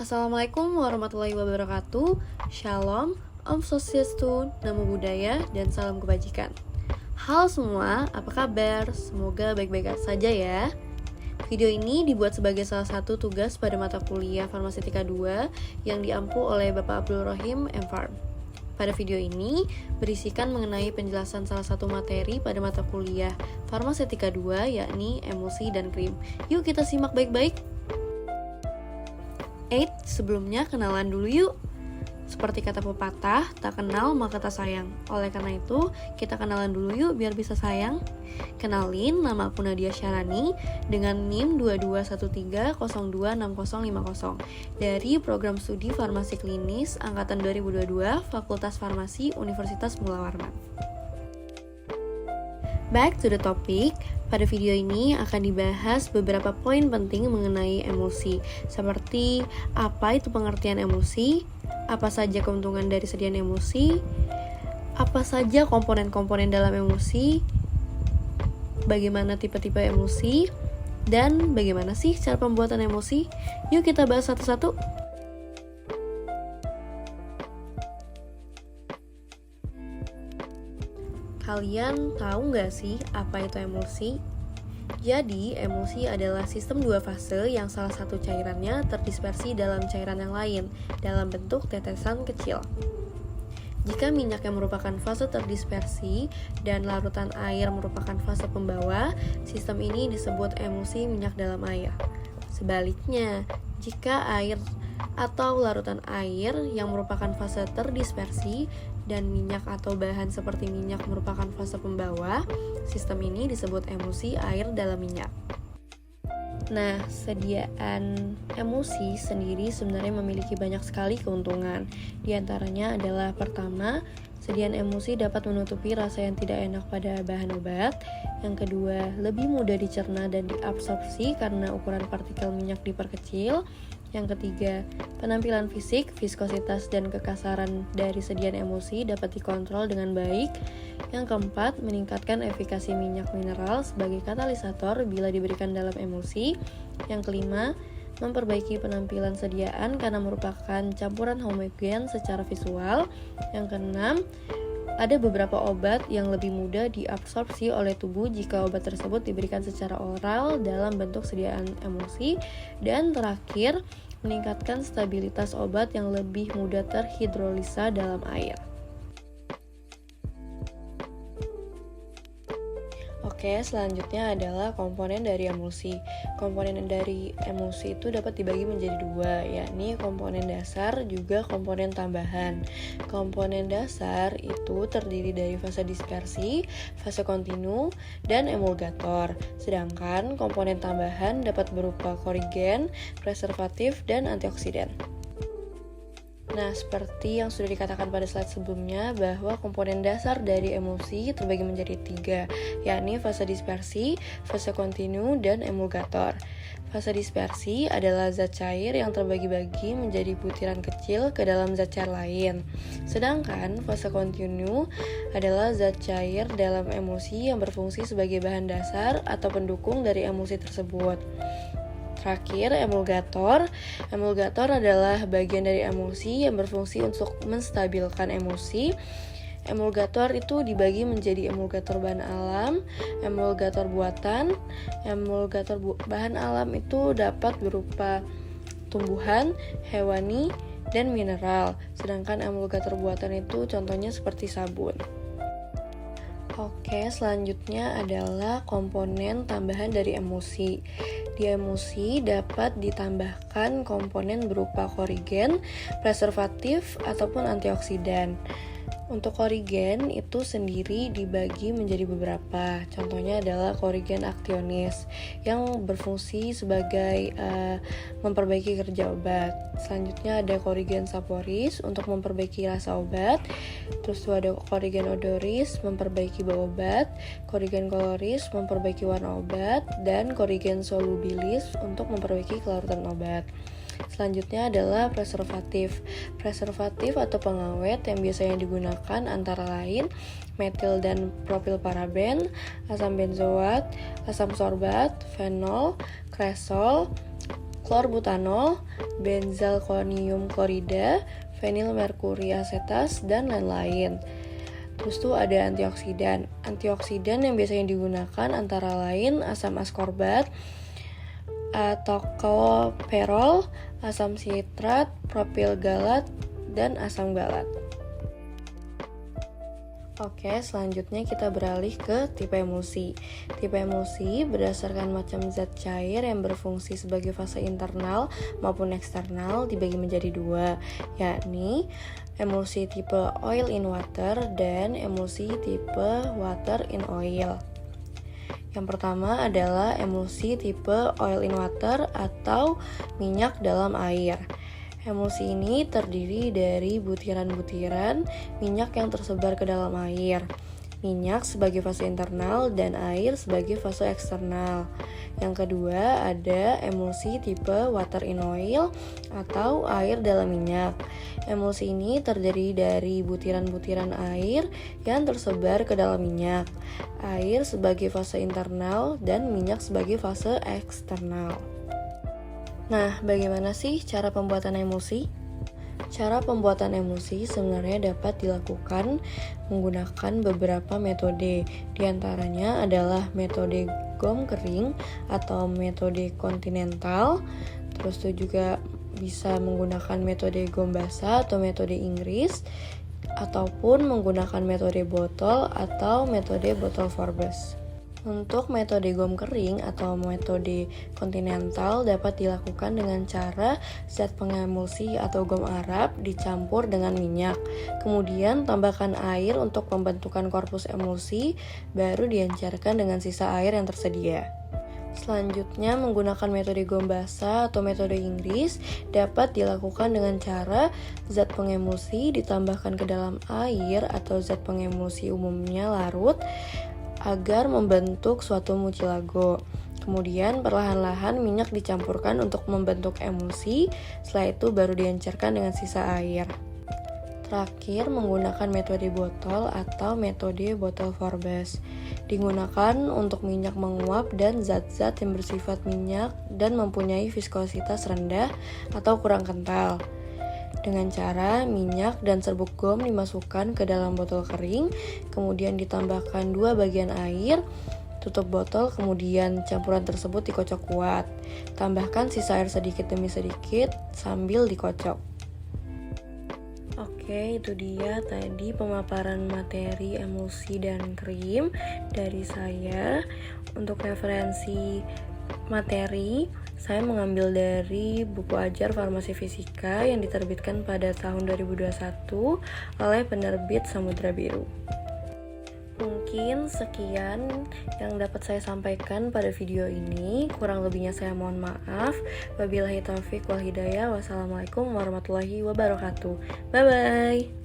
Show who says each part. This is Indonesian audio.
Speaker 1: Assalamualaikum warahmatullahi wabarakatuh. Shalom, Om Swastiastu, Namo Buddhaya, dan salam kebajikan. Halo semua, apa kabar? Semoga baik-baik saja ya. Video ini dibuat sebagai salah satu tugas pada mata kuliah Farmasetika 2 yang diampu oleh Bapak Abdul Rohim M.Pharm. Pada video ini berisikan mengenai penjelasan salah satu materi pada mata kuliah Farmasetika 2 yakni emulsi dan krim. Yuk kita simak baik-baik. Sebelumnya kenalan dulu yuk. Seperti kata pepatah, tak kenal maka tak sayang. Oleh karena itu, kita kenalan dulu yuk biar bisa sayang. Kenalin, nama aku Nadia Syarani dengan NIM 2213026050 dari Program Studi Farmasi Klinis Angkatan 2022 Fakultas Farmasi Universitas Mula Warman. Back to the topic, pada video ini akan dibahas beberapa poin penting mengenai emulsi, seperti apa itu pengertian emulsi, apa saja keuntungan dari sediaan emulsi, apa saja komponen-komponen dalam emulsi, bagaimana tipe-tipe emulsi, dan bagaimana sih cara pembuatan emulsi. Yuk kita bahas satu-satu. Kalian tahu nggak sih apa itu emulsi? Jadi, emulsi adalah sistem dua fase yang salah satu cairannya terdispersi dalam cairan yang lain dalam bentuk tetesan kecil. Jika minyak yang merupakan fase terdispersi dan larutan air merupakan fase pembawa, sistem ini disebut emulsi minyak dalam air. Sebaliknya, jika air atau larutan air yang merupakan fase terdispersi dan minyak atau bahan seperti minyak merupakan fase pembawa, sistem ini disebut emulsi air dalam minyak. Nah, sediaan emulsi sendiri sebenarnya memiliki banyak sekali keuntungan. Di antaranya adalah pertama, sediaan emulsi dapat menutupi rasa yang tidak enak pada bahan obat. Yang kedua, lebih mudah dicerna dan diabsorpsi karena ukuran partikel minyak diperkecil. Yang ketiga, penampilan fisik, viskositas, dan kekasaran dari sediaan emulsi dapat dikontrol dengan baik. Yang keempat, meningkatkan efikasi minyak mineral sebagai katalisator bila diberikan dalam emulsi. Yang kelima, memperbaiki penampilan sediaan karena merupakan campuran homogen secara visual. Yang keenam, ada beberapa obat yang lebih mudah diabsorpsi oleh tubuh jika obat tersebut diberikan secara oral dalam bentuk sediaan emulsi. Dan terakhir, meningkatkan stabilitas obat yang lebih mudah terhidrolisa dalam air. Oke, selanjutnya adalah komponen dari emulsi. Komponen dari emulsi itu dapat dibagi menjadi dua, yakni komponen dasar juga komponen tambahan. Komponen dasar itu terdiri dari fase dispersi, fase kontinu, dan emulgator. Sedangkan komponen tambahan dapat berupa korigen, preservatif, dan antioksidan. Nah, seperti yang sudah dikatakan pada slide sebelumnya, bahwa komponen dasar dari emulsi terbagi menjadi tiga, yakni fase dispersi, fase kontinu, dan emulgator. Fase dispersi adalah zat cair yang terbagi-bagi menjadi butiran kecil ke dalam zat cair lain. Sedangkan fase kontinu adalah zat cair dalam emulsi yang berfungsi sebagai bahan dasar atau pendukung dari emulsi tersebut. Terakhir, emulgator. Emulgator adalah bagian dari emulsi yang berfungsi untuk menstabilkan emulsi. Emulgator itu dibagi menjadi emulgator bahan alam, emulgator buatan. Emulgator bahan alam itu dapat berupa tumbuhan, hewani, dan mineral. Sedangkan emulgator buatan itu contohnya seperti sabun. Oke, selanjutnya adalah komponen tambahan dari emulsi. Di emulsi dapat ditambahkan komponen berupa korigen, preservatif, ataupun antioksidan. Untuk korigen itu sendiri dibagi menjadi beberapa. Contohnya adalah korigen aktionis yang berfungsi sebagai memperbaiki kerja obat. Selanjutnya ada korigen saporis untuk memperbaiki rasa obat. Terus ada korigen odoris memperbaiki bau obat, korigen koloris memperbaiki warna obat, dan korigen solubilis untuk memperbaiki kelarutan obat. Selanjutnya adalah preservatif. Preservatif atau pengawet yang biasanya digunakan antara lain metil dan propilparaben, asam benzoat, asam sorbat, fenol, kresol, klorbutanol, benzalkonium klorida, fenil merkuri asetas, dan lain-lain. Terus tuh ada antioksidan. Antioksidan yang biasanya digunakan antara lain asam askorbat, tokoperol, asam sitrat, propil galat, dan asam galat. Oke, selanjutnya kita beralih ke tipe emulsi. Tipe emulsi berdasarkan macam zat cair yang berfungsi sebagai fase internal maupun eksternal dibagi menjadi dua, yakni emulsi tipe oil in water dan emulsi tipe water in oil. Yang pertama adalah emulsi tipe oil in water atau minyak dalam air. Emulsi ini terdiri dari butiran-butiran minyak yang tersebar ke dalam air. Minyak sebagai fase internal dan air sebagai fase eksternal. Yang kedua ada emulsi tipe water in oil atau air dalam minyak. Emulsi ini terdiri dari butiran-butiran air yang tersebar ke dalam minyak. Air sebagai fase internal dan minyak sebagai fase eksternal. Nah, bagaimana sih cara pembuatan emulsi? Cara pembuatan emulsi sebenarnya dapat dilakukan menggunakan beberapa metode. Di antaranya adalah metode gom kering atau metode kontinental. Terus itu juga bisa menggunakan metode gom basah atau metode Inggris, ataupun menggunakan metode botol atau metode botol Forbes. Untuk metode gom kering atau metode kontinental dapat dilakukan dengan cara zat pengemulsi atau gom Arab dicampur dengan minyak. Kemudian tambahkan air untuk pembentukan korpus emulsi, baru diencerkan dengan sisa air yang tersedia. Selanjutnya menggunakan metode gom basah atau metode Inggris dapat dilakukan dengan cara zat pengemulsi ditambahkan ke dalam air atau zat pengemulsi umumnya larut agar membentuk suatu mucilago. Kemudian perlahan-lahan minyak dicampurkan untuk membentuk emulsi, setelah itu baru diencerkan dengan sisa air. Terakhir menggunakan metode botol atau metode botol Forbes. Digunakan untuk minyak menguap dan zat-zat yang bersifat minyak dan mempunyai viskositas rendah atau kurang kental. Dengan cara minyak dan serbuk gom dimasukkan ke dalam botol kering, kemudian ditambahkan 2 bagian air, tutup botol, kemudian campuran tersebut dikocok kuat. Tambahkan sisa air sedikit demi sedikit sambil dikocok. Oke, itu dia tadi pemaparan materi emulsi dan krim dari saya. Untuk referensi materi, saya mengambil dari buku ajar farmasi fisika yang diterbitkan pada tahun 2021 oleh penerbit Samudra Biru. Mungkin sekian yang dapat saya sampaikan pada video ini. Kurang lebihnya saya mohon maaf. Wabillahi taufiq wal hidayah. Wassalamualaikum warahmatullahi wabarakatuh. Bye-bye.